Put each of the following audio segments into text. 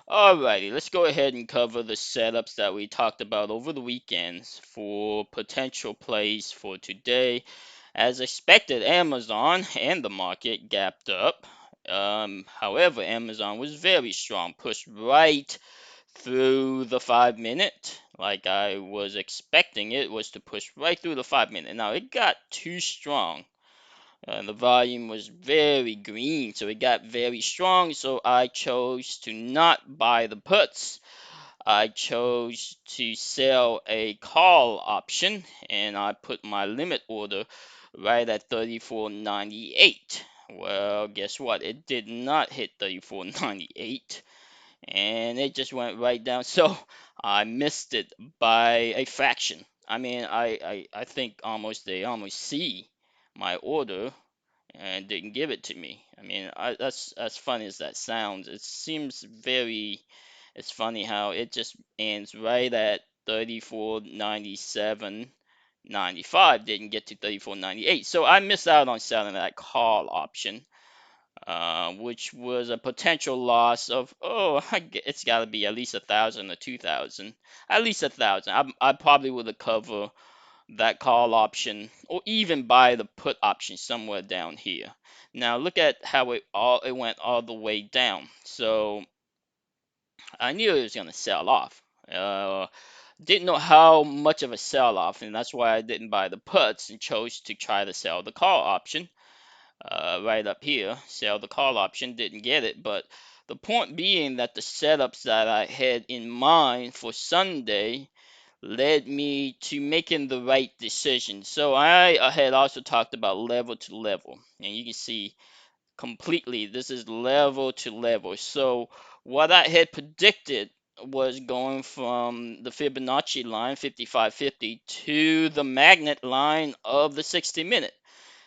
Alrighty, let's go ahead and cover the setups that we talked about over the weekends for potential plays for today. As expected, Amazon and the market gapped up. However, Amazon was very strong, pushed right through the 5 minute. Like I was expecting it was to push right through the 5 minute. Now it got too strong. The volume was very green, so it got very strong. So I chose to not buy the puts. I chose to sell a call option, and I put my limit order right at 34.98. Well, guess what? It did not hit 34.98, and it just went right down. So I missed it by a fraction. I mean, I think almost they almost see my order and didn't give it to me. I mean, that's as funny as that sounds. It seems very. It's funny how it just ends right at 34.97.95. Didn't get to 34.98. So I missed out on selling that call option, which was a potential loss of, it's got to be at least 1,000 or 2,000, at least 1,000. I probably would have covered that call option or even buy the put option somewhere down here. Now look at how it went all the way down. So I knew it was gonna sell off. Didn't know how much of a sell off, and that's why I didn't buy the puts and chose to try to sell the call option. Right up here, sell the call option, didn't get it, but the point being that the setups that I had in mind for Sunday led me to making the right decision. So I had also talked about level to level, and you can see completely this is level to level. So what I had predicted was going from the Fibonacci line 5550 to the magnet line of the 60-minute.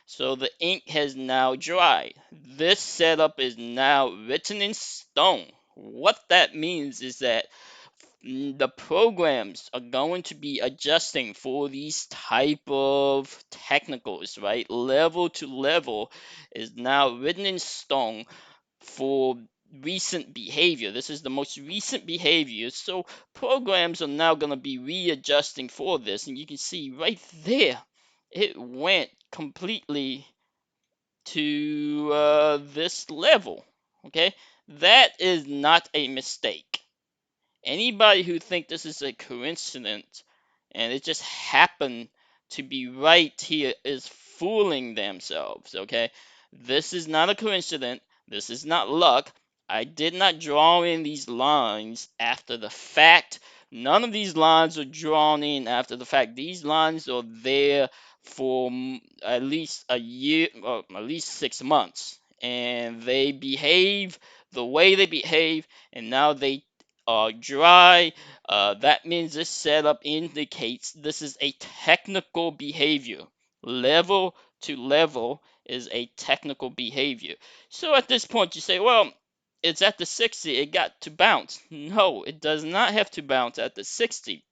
So the ink has now dried. This setup is now written in stone. What that means is that the programs are going to be adjusting for these type of technicals, right? Level to level is now written in stone for recent behavior. This is the most recent behavior. So programs are now going to be readjusting for this. And you can see right there, it went completely to this level. Okay, that is not a mistake. Anybody who think this is a coincidence and it just happened to be right here is fooling themselves. Okay, this is not a coincidence. This is not luck. I did not draw in these lines after the fact. None of these lines are drawn in after the fact. These lines are there for at least a year, or at least 6 months, and they behave the way they behave, and now they are dry. That means this setup indicates this is a technical behavior. Level to level is a technical behavior. So at this point, you say, well, it's at the 60, it got to bounce. No, it does not have to bounce at the 60.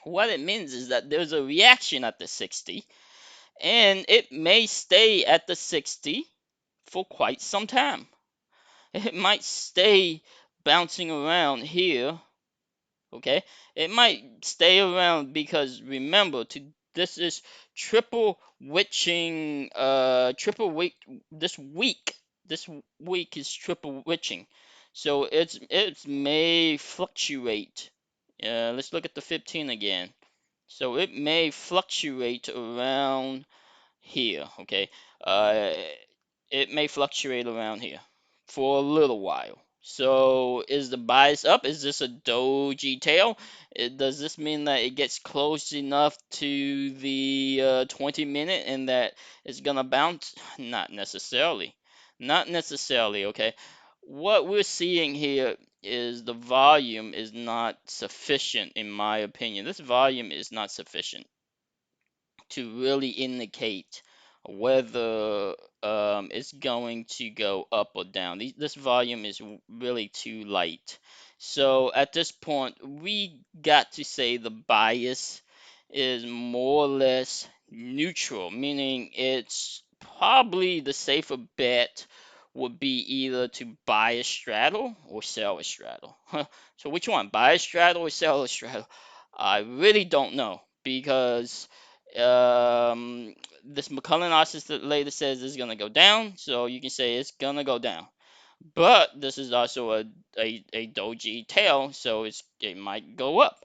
What it means is that there's a reaction at the 60, and it may stay at the 60 for quite some time. It might stay bouncing around here. Okay, it might stay around because remember, to this is triple witching, triple week this week is triple witching, so it's may fluctuate. Let's look at the 15 again. So it may fluctuate around here. Okay, uh it may fluctuate around here for a little while. So is the bias up? Is this a doji tail? Does this mean that it gets close enough to the 20-minute and that it's gonna bounce? Not necessarily. Not necessarily, okay? What we're seeing here is the volume is not sufficient, in my opinion. This volume is not sufficient to really indicate whether it's going to go up or down. This volume is really too light. So at this point, we got to say the bias is more or less neutral, meaning it's probably the safer bet would be either to buy a straddle or sell a straddle. So which one? Buy a straddle or sell a straddle? I really don't know because this McCullen oscillator says it's gonna go down, so you can say it's gonna go down. But this is also a doji tail, so it might go up.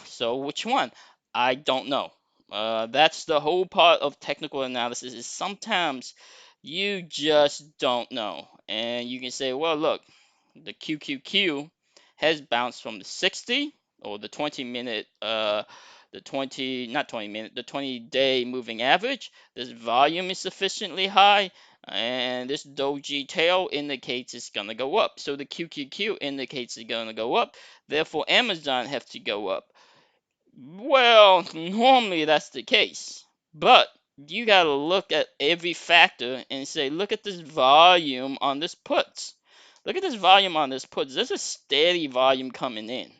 So which one? I don't know. That's the whole part of technical analysis is sometimes you just don't know. And you can say, well, look, the QQQ has bounced from the 60 or the 20 minute, the 20, not 20 minute, the 20-day moving average. This volume is sufficiently high, and this doji tail indicates it's going to go up. So the QQQ indicates it's going to go up. Therefore, Amazon have to go up. Well, normally that's the case, but you got to look at every factor and say, look at this volume on this puts. Look at this volume on this puts. There's a steady volume coming in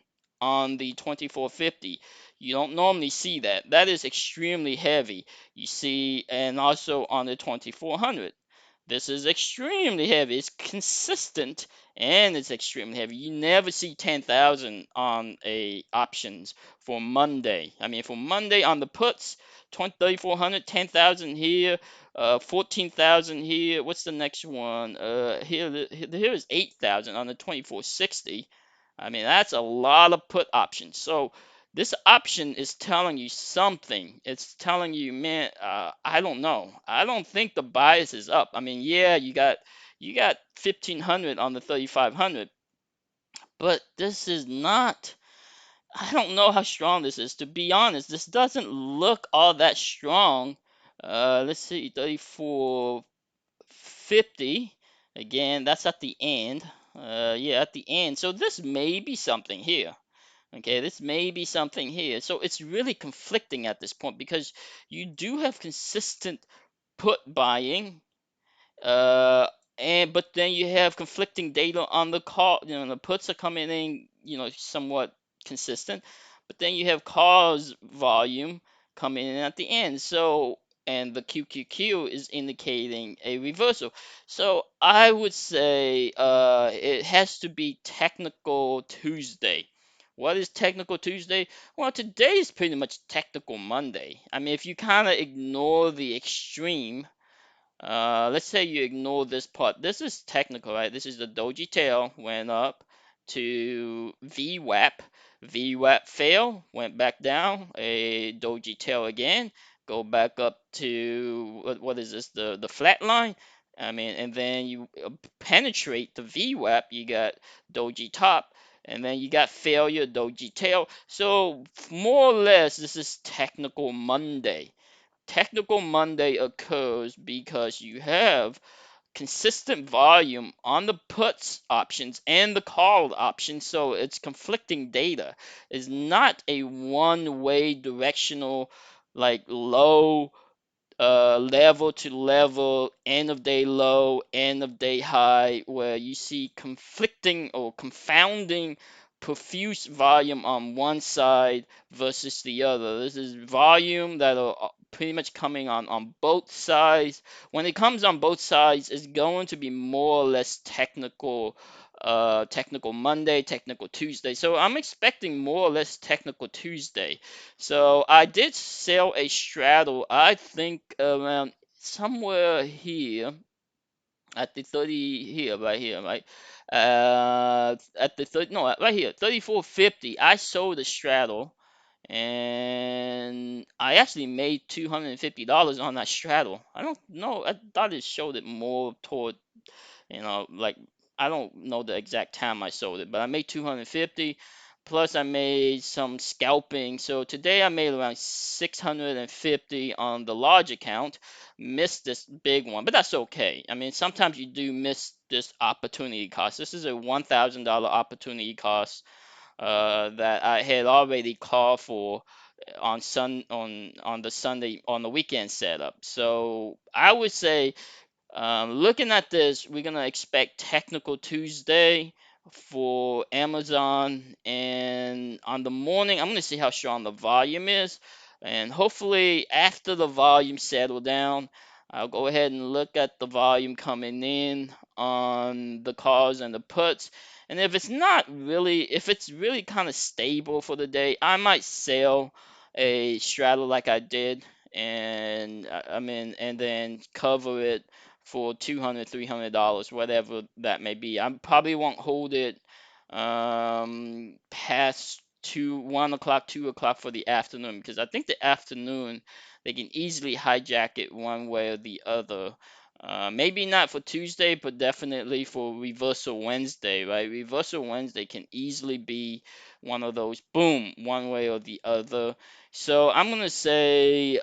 on the 2450. You don't normally see that. That is extremely heavy. You see, and also on the 2400. This is extremely heavy. It's consistent and it's extremely heavy. You never see 10,000 on a options for Monday. I mean, for Monday on the puts, 3,400, 10,000 here, 14,000 here. What's the next one? Here is 8,000 on the 2460. I mean, that's a lot of put options. So this option is telling you something. It's telling you, man, I don't know. I don't think the bias is up. I mean, yeah, you got 1,500 on the 3,500, but this is not. I don't know how strong this is. To be honest, this doesn't look all that strong. Let's see, 3,450. Again, that's at the end. Yeah, at the end. So this may be something here. Okay, this may be something here. So it's really conflicting at this point because you do have consistent put buying, uh, and but then you have conflicting data on the call. You know, the puts are coming in, somewhat consistent, but then you have calls volume coming in at the end. So, and the QQQ is indicating a reversal. So I would say it has to be technical Tuesday. What is technical Tuesday? Well, today is pretty much technical Monday. I mean, if you kind of ignore the extreme, let's say you ignore this part. This is technical, right? This is the doji tail went up to VWAP. VWAP fail, went back down. A doji tail again, go back up to what is this? The flat line. I mean, and then you penetrate the VWAP. You got doji top, and then you got failure doji tail. So more or less, this is technical Monday. Technical Monday occurs because you have consistent volume on the puts options and the call options, so it's conflicting data. It's not a one-way directional, like low, level to level, end of day low, end of day high, where you see conflicting or confounding profuse volume on one side versus the other. This is volume that are pretty much coming on both sides. When it comes on both sides, it's going to be more or less technical. Technical Monday, technical Tuesday. So I'm expecting more or less technical Tuesday. So I did sell a straddle, I think around somewhere here at the 30 here, right here, right? At the 30, no, right here, 34.50. I sold a straddle and I actually made $250 on that straddle. I don't know, I thought it showed it more toward, like I don't know the exact time I sold it, but I made 250 plus I made some scalping. So today I made around 650 on the large account. Missed this big one, but that's okay. I mean, sometimes you do miss this opportunity cost. This is a $1,000 opportunity cost that I had already called for on the Sunday on the weekend setup. So I would say looking at this, we're gonna expect Technical Tuesday for Amazon, and on the morning, I'm gonna see how strong the volume is, and hopefully after the volume settle down, I'll go ahead and look at the volume coming in on the calls and the puts. And if it's really kind of stable for the day, I might sell a straddle like I did, and and then cover it for $200, $300, whatever that may be. I probably won't hold it past 1 o'clock, 2 o'clock for the afternoon, because I think the afternoon they can easily hijack it one way or the other. Maybe not for Tuesday, but definitely for Reversal Wednesday, right? Reversal Wednesday can easily be one of those, boom, one way or the other. So I'm gonna say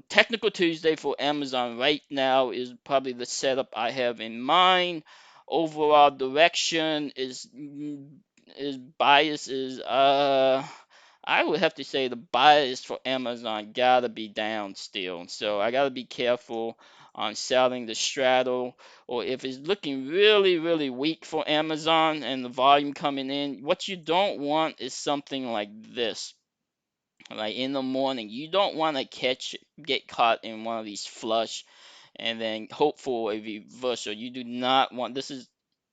Technical Tuesday for Amazon right now is probably the setup I have in mind. Overall direction is bias is I would have to say the bias for Amazon gotta be down still. So I gotta be careful on selling the straddle, or if it's looking really, really weak for Amazon and the volume coming in, what you don't want is something like this. Like in the morning, you don't want to get caught in one of these flush and then hope for a reversal. You do not want, this is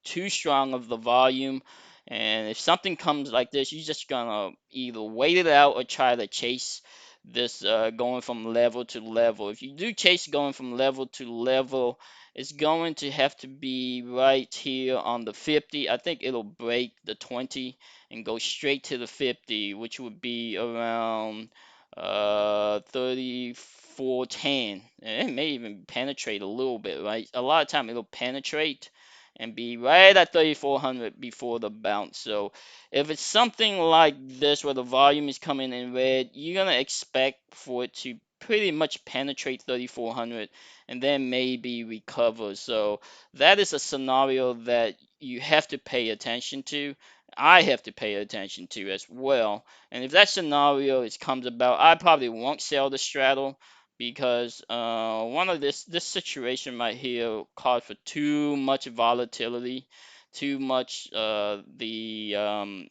too strong of the volume. And if something comes like this, you're just gonna either wait it out or try to chase this going from level to level. If you do chase going from level to level, it's going to have to be right here on the 50. I think it'll break the 20 and go straight to the 50, which would be around 34.10. And it may even penetrate a little bit, right? A lot of time it'll penetrate and be right at 3400 before the bounce. So if it's something like this where the volume is coming in red, you're gonna expect for it to pretty much penetrate 3400 and then maybe recover. So that is a scenario that you have to pay attention to. I have to pay attention to as well. And if that scenario comes about, I probably won't sell the straddle because one of this situation right here called for too much volatility, too much the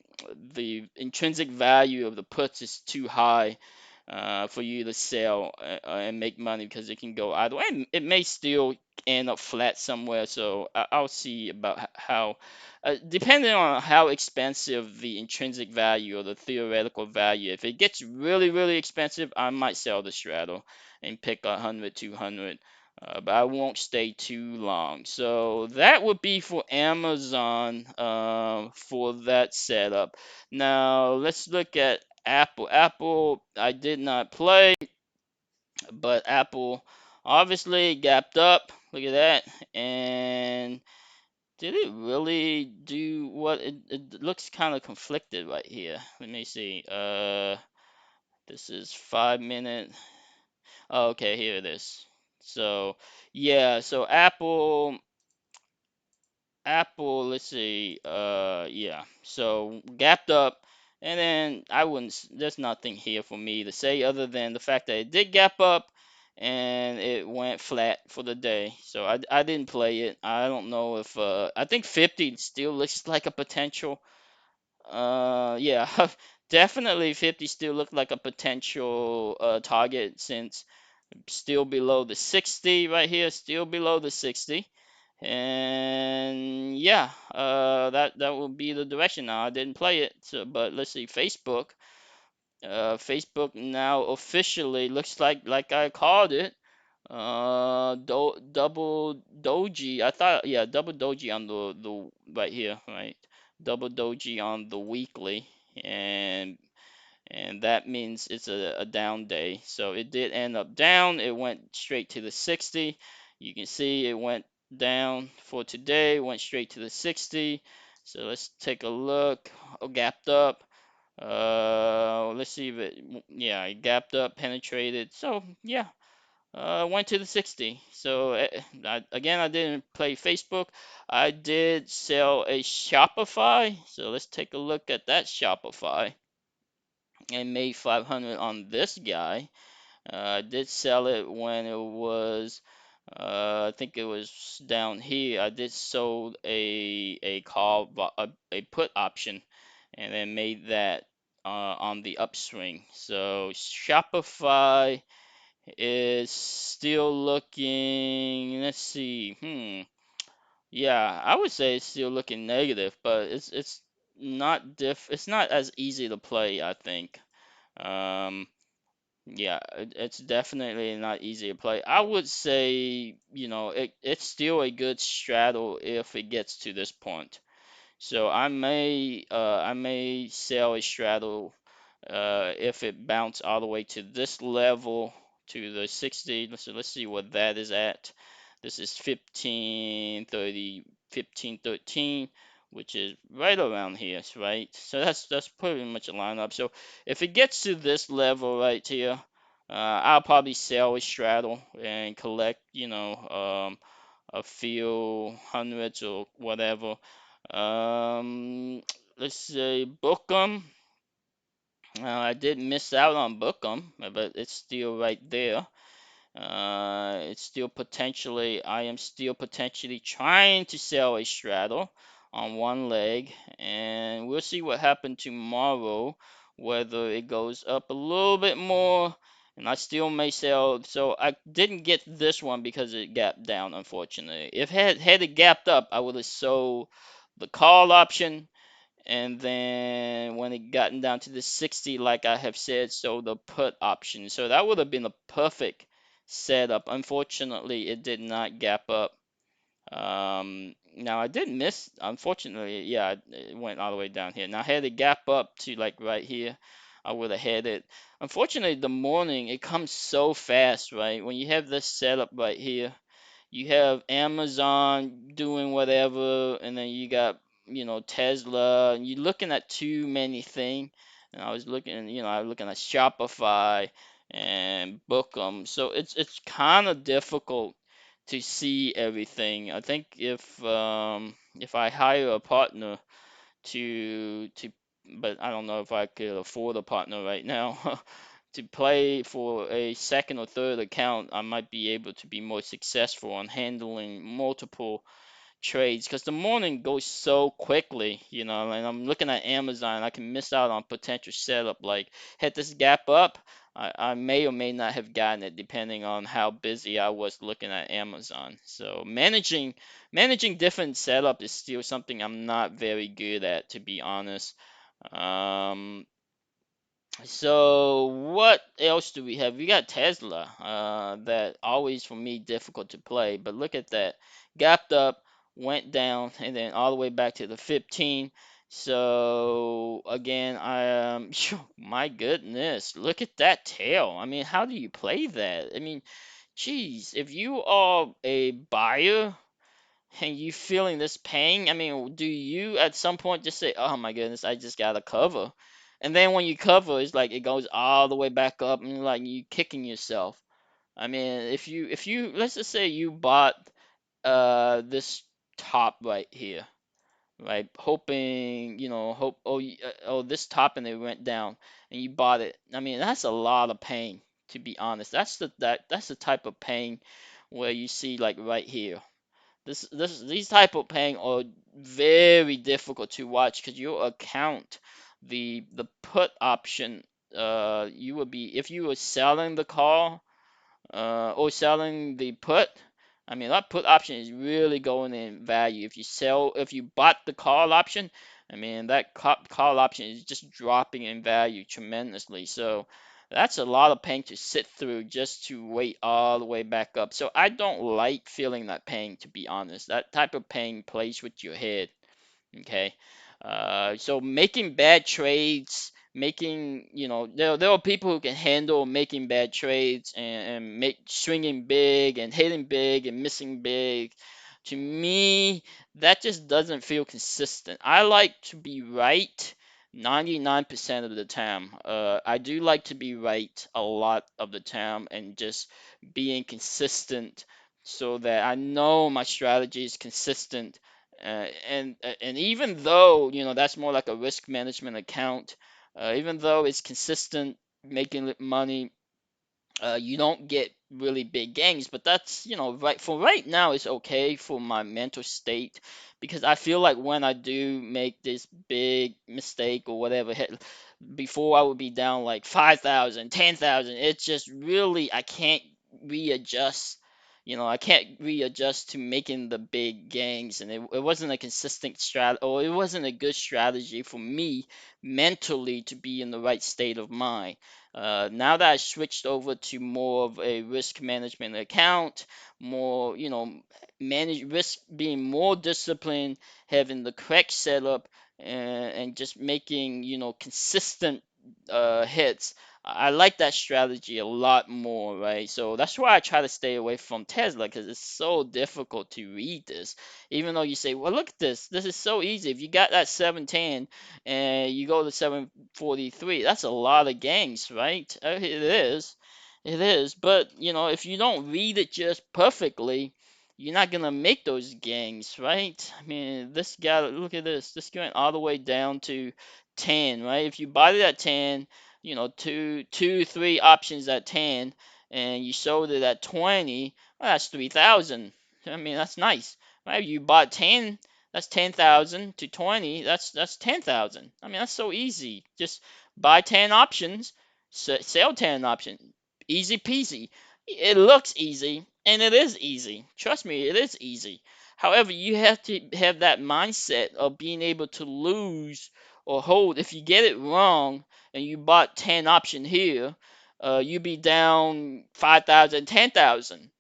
intrinsic value of the puts is too high for you to sell and make money, because it can go either way. It may still end up flat somewhere, so I'll see about how, depending on how expensive the intrinsic value or the theoretical value. If it gets really, really expensive, I might sell the straddle and pick 100, 200. But I won't stay too long. So that would be for Amazon for that setup. Now let's look at Apple. Apple, I did not play, but Apple obviously gapped up. Look at that. And did it really do what it looks kind of conflicted right here. Let me see. This is 5 minute. Oh, okay, here it is. So yeah, so Apple, let's see, yeah, so gapped up, and then there's nothing here for me to say other than the fact that it did gap up, and it went flat for the day. So I didn't play it. I don't know if, I think 50 still looks like a potential, yeah, definitely 50 still look like a potential, target, since still below the 60 right here, still below the 60. And yeah, that will be the direction. Now I didn't play it, so, but let's see, Facebook now officially looks like I called it. Double doji. I thought, yeah, double doji on the right here, right? Double doji on the weekly, and that means it's a down day. So it did end up down. It went straight to the 60. You can see it went down for today, went straight to the 60. So let's take a look. Oh, gapped up. Let's see if it, yeah, it gapped up, penetrated. So yeah, went to the 60. So again, I didn't play Facebook. I did sell a Shopify. So let's take a look at that Shopify, and made 500 on this guy. I did sell it when it was, I think it was down here. I did sold a call, a put option, and then made that on the upswing. So Shopify is still looking, let's see, yeah, I would say it's still looking negative, but it's not it's not as easy to play, I think. Um, yeah, it's definitely not easy to play. I would say, it's still a good straddle if it gets to this point. So I may sell a straddle if it bounce all the way to this level to the 60. Let's see what that is at. This is 1530, 1513, which is right around here, right? So that's pretty much a lineup. So if it gets to this level right here, I'll probably sell a straddle and collect, a few hundreds or whatever. Let's say Bookham. I did miss out on Bookham, but it's still right there. It's still potentially, I am still potentially trying to sell a straddle on one leg, and we'll see what happens tomorrow, whether it goes up a little bit more, and I still may sell. So I didn't get this one because it gapped down, unfortunately. If had it gapped up, I would have sold the call option, and then when it gotten down to the 60, like I have said, so the put option. So that would have been a perfect setup. Unfortunately, it did not gap up. Now I did miss, unfortunately, yeah, it went all the way down here. Now had it gap up to like right here, I would have had it. Unfortunately, the morning, it comes so fast, right? When you have this setup right here, you have Amazon doing whatever, and then you got, Tesla, and you're looking at too many things. And I was looking at Shopify and Bookem, so it's kind of difficult to see everything. I think if I hire a partner to, but I don't know if I could afford a partner right now. To play for a second or third account, I might be able to be more successful on handling multiple trades because the morning goes so quickly, and I'm looking at Amazon, I can miss out on potential setup. Like, had this gap up, I may or may not have gotten it depending on how busy I was looking at Amazon. So managing different setup is still something I'm not very good at, to be honest. Um, so what else do we have? We got Tesla, that always for me difficult to play, but look at that. Gapped up, went down, and then all the way back to the 15. So again, my goodness, look at that tail. I mean, how do you play that? I mean, geez, if you are a buyer and you feeling this pain, I mean, do you at some point just say, "Oh my goodness, I just gotta cover," and then when you cover, it's like it goes all the way back up, and like you kicking yourself. I mean, if you let's just say you bought this top right here, right, hoping, hope, oh, this top, and it went down, and you bought it. I mean, that's a lot of pain, to be honest. That's the type of pain where you see like right here. These type of paying are very difficult to watch because you account the put option. You would be, if you were selling the call, or selling the put. I mean, that put option is really going in value. If you bought the call option, I mean, that call option is just dropping in value tremendously. So that's a lot of pain to sit through just to wait all the way back up. So I don't like feeling that pain, to be honest. That type of pain plays with your head. Okay. So making bad trades, there are people who can handle making bad trades and make swinging big and hitting big and missing big. To me, that just doesn't feel consistent. I like to be right 99% of the time. I do like to be right a lot of the time and just being consistent so that I know my strategy is consistent, and even though, that's more like a risk management account, even though it's consistent making money, You don't get really big gains, but that's, right for right now it's okay for my mental state, because I feel like when I do make this big mistake or whatever, before I would be down like 5,000, 10,000. It's just really, I can't readjust. I can't readjust to making the big gains, and it wasn't a consistent or it wasn't a good strategy for me mentally to be in the right state of mind. Now that I switched over to more of a risk management account, more, manage risk, being more disciplined, having the correct setup, and just making, consistent hits. I like that strategy a lot more, right? So that's why I try to stay away from Tesla, because it's so difficult to read this. Even though you say, well, look at this. This is so easy. If you got that 710 and you go to 743, that's a lot of gangs, right? It is. It is. But, if you don't read it just perfectly, you're not gonna make those gangs, right? I mean, this guy, look at this. This going all the way down to 10, right? If you buy it at 10, two, three options at 10, and you sold it at 20, well, that's 3,000. I mean, that's nice, right? You bought 10, that's 10,000 to 20, that's 10,000. I mean, that's so easy. Just buy 10 options, sell 10 options. Easy peasy. It looks easy, and it is easy. Trust me, it is easy. However, you have to have that mindset of being able to lose or hold. If you get it wrong and you bought 10 option here, you be down 5,000, 10,000.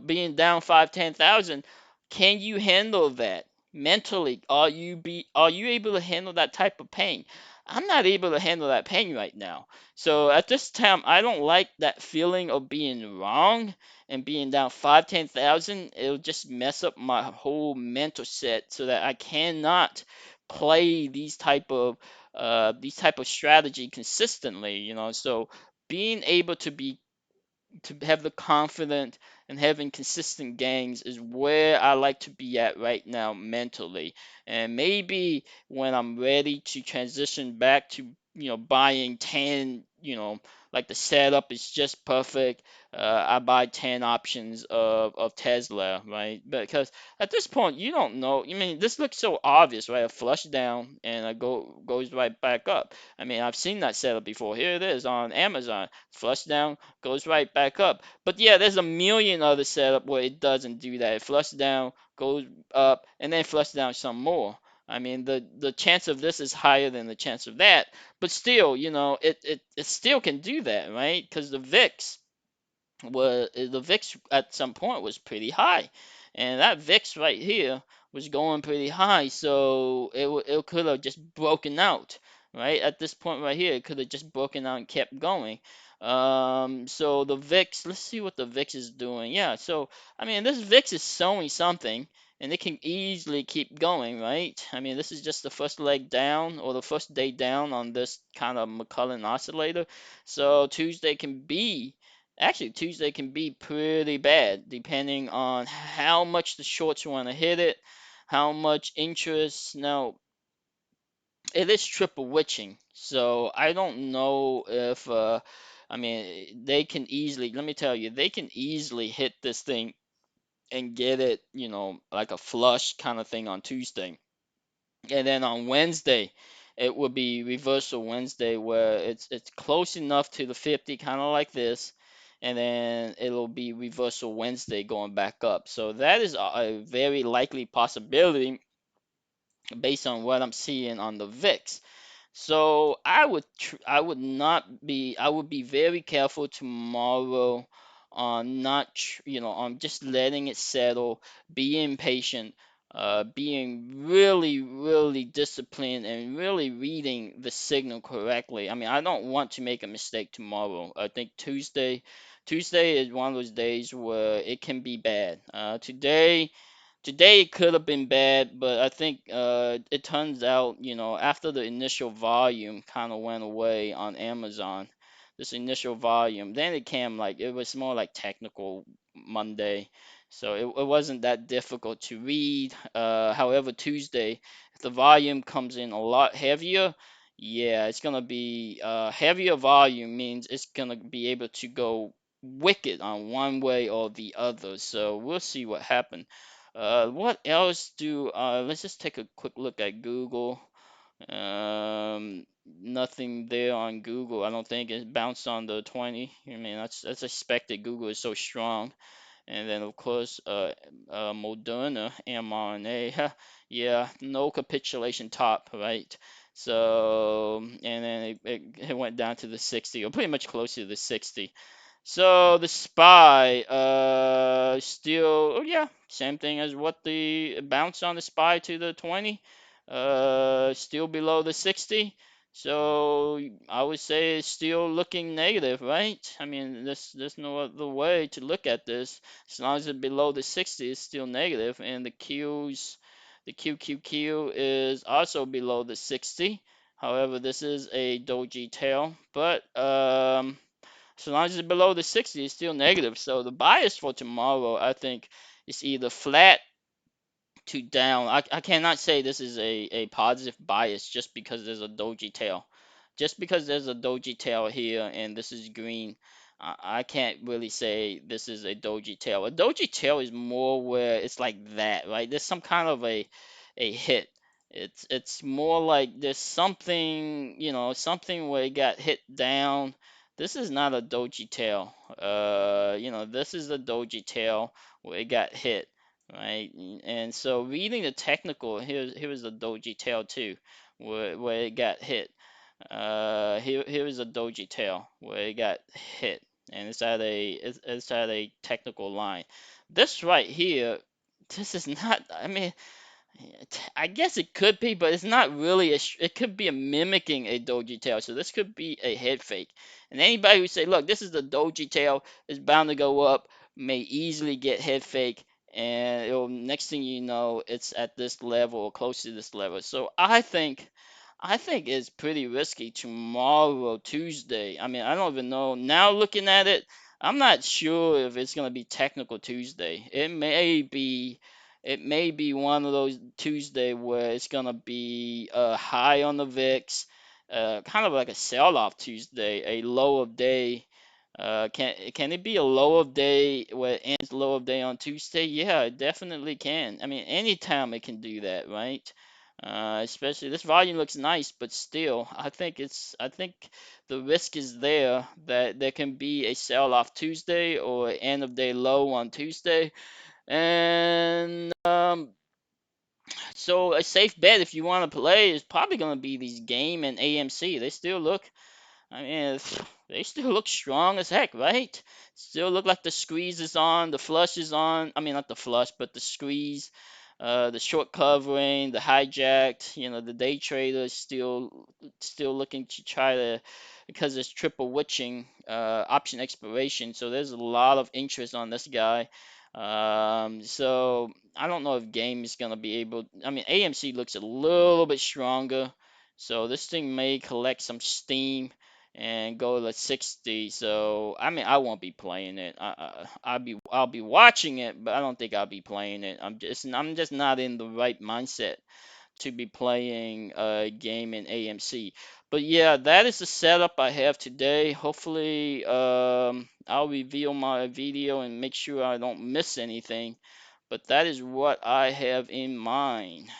Being down 5, 10,000. Can you handle that mentally? Are you able to handle that type of pain? I'm not able to handle that pain right now. So at this time, I don't like that feeling of being wrong and being down 5, 10,000. It'll just mess up my whole mental set, so that I cannot play these type of strategy consistently. So being able to have the confidence and having consistent gains is where I like to be at right now mentally. And maybe when I'm ready to transition back to, buying 10, like the setup is just perfect. I buy 10 options of Tesla, right? Because at this point, you don't know. I mean, this looks so obvious, right? A flush down and a goes right back up. I mean, I've seen that setup before. Here it is on Amazon. Flush down, goes right back up. But yeah, there's a million other setup where it doesn't do that. It flushes down, goes up, and then flushes down some more. I mean, the chance of this is higher than the chance of that, but still, it still can do that, right? Because the VIX at some point was pretty high, and that VIX right here was going pretty high, so it could have just broken out, right? At this point right here, it could have just broken out and kept going. So the VIX, let's see what the VIX is doing. Yeah, so I mean, this VIX is showing something, and it can easily keep going, right? I mean, this is just the first leg down, or the first day down on this kind of McCullen oscillator. So Tuesday can be pretty bad depending on how much the shorts want to hit it, how much interest. Now, it is triple witching, so I don't know if, I mean, they can easily, let me tell you, they can easily hit this thing and get it, like a flush kind of thing on Tuesday. And then on Wednesday, it will be reversal Wednesday, where it's close enough to the 50, kind of like this, and then it'll be reversal Wednesday going back up. So that is a very likely possibility based on what I'm seeing on the VIX. So I would be very careful tomorrow on not on just letting it settle, being patient, being really really disciplined, and really reading the signal correctly. I mean, I don't want to make a mistake tomorrow. I think Tuesday is one of those days where it can be bad. Today it could have been bad, but I think it turns out, after the initial volume kind of went away on Amazon, this initial volume, then it was more like technical Monday. So it wasn't that difficult to read. However, Tuesday, if the volume comes in a lot heavier, yeah, it's gonna be heavier volume means it's gonna be able to go wicked on one way or the other. So we'll see what happens. What else do let's just take a quick look at Google. Nothing there on Google. I don't think it bounced on the 20. I mean, that's expected. Google is so strong. And then of course, Moderna mRNA. Yeah, no capitulation top, right? So, and then it went down to the 60, or pretty much close to the 60. So the SPY, still, oh yeah, same thing as what the bounce on the SPY to the 20, still below the 60. So I would say it's still looking negative, right? I mean, there's no other way to look at this. As long as it's below the 60, it's still negative, and the QQQ is also below the 60. However, this is a doji tail, but so long as it's below the 60, it's still negative. So the bias for tomorrow, I think, is either flat to down. I cannot say this is a positive bias just because there's a doji tail. Just because there's a doji tail here and this is green, I can't really say this is a doji tail. A doji tail is more where it's like that, right? There's some kind of a hit. It's more like there's something, something where it got hit down. This is not a doji tail. This is a doji tail where it got hit, right? And so reading the technical, here is a doji tail too, where it got hit. Here is a doji tail where it got hit, and it's at a technical line. This right here, this is not. I mean, I guess it could be, but it's not really. It could be a mimicking a doji tail. So this could be a head fake. And anybody who say, "Look, this is the doji tail, is bound to go up," may easily get head fake. And next thing you know, it's at this level or close to this level. So I think it's pretty risky tomorrow, Tuesday. I mean, I don't even know. Now looking at it, I'm not sure if it's gonna be technical Tuesday. It may be one of those Tuesday where it's gonna be high on the VIX, kind of like a sell-off Tuesday, a low of day. Can it be a low of day where it ends low of day on Tuesday? Yeah, it definitely can. I mean, anytime it can do that, right? Especially this volume looks nice, but still, I think the risk is there that there can be a sell-off Tuesday or end of day low on Tuesday. And so a safe bet if you want to play is probably going to be these Game and AMC. They still look, I mean, they still look strong as heck, right? Still look like the squeeze is on, the flush is on. I mean, not the flush, but the squeeze, the short covering, the hijacked. The day trader is still looking to try to, because it's triple witching, option expiration. So there's a lot of interest on this guy. So I don't know if game is gonna be able. I mean, AMC looks a little bit stronger. So this thing may collect some steam and go to 60. So I mean, I won't be playing it. I'll be watching it, but I don't think I'll be playing it. I'm just not in the right mindset to be playing a game in AMC. But yeah, that is the setup I have today. Hopefully, I'll reveal my video and make sure I don't miss anything. But that is what I have in mind.